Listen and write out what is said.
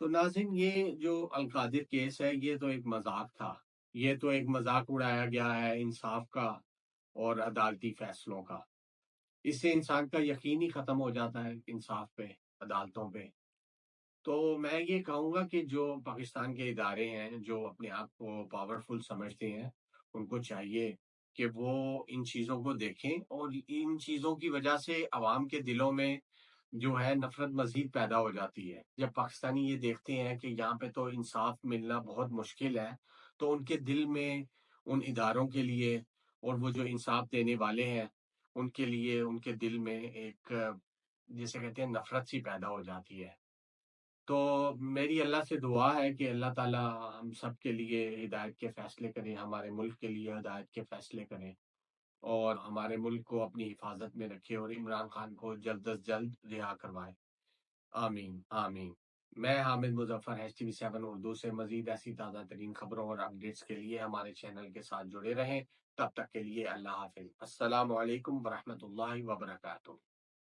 تو ناظرین، یہ جو القادر کیس ہے یہ تو ایک مذاق تھا، یہ تو ایک مذاق اڑایا گیا ہے انصاف کا اور عدالتی فیصلوں کا۔ اس سے انسان کا یقین ہی ختم ہو جاتا ہے انصاف پہ، عدالتوں پہ۔ تو میں یہ کہوں گا کہ جو پاکستان کے ادارے ہیں جو اپنے آپ کو پاورفل سمجھتے ہیں، ان کو چاہیے کہ وہ ان چیزوں کو دیکھیں، اور ان چیزوں کی وجہ سے عوام کے دلوں میں جو ہے نفرت مزید پیدا ہو جاتی ہے۔ جب پاکستانی یہ دیکھتے ہیں کہ یہاں پہ تو انصاف ملنا بہت مشکل ہے، تو ان کے دل میں ان اداروں کے لیے اور وہ جو انصاف دینے والے ہیں ان کے لیے، ان کے دل میں ایک جسے کہتے ہیں نفرت سی پیدا ہو جاتی ہے۔ تو میری اللہ سے دعا ہے کہ اللہ تعالیٰ ہم سب کے لیے ہدایت کے فیصلے کریں، ہمارے ملک کے لیے ہدایت کے فیصلے کریں، اور ہمارے ملک کو اپنی حفاظت میں رکھے، اور عمران خان کو جلد از جلد رہا کروائے۔ آمین آمین۔ میں Hamid Muzaffar, S T V 7 Urdu سے مزید ایسی تازہ ترین خبروں اور اپڈیٹس کے لیے ہمارے چینل کے ساتھ جڑے رہیں۔ تب تک کے لیے اللہ حافظ۔ السلام علیکم ورحمۃ اللہ وبرکاتہ۔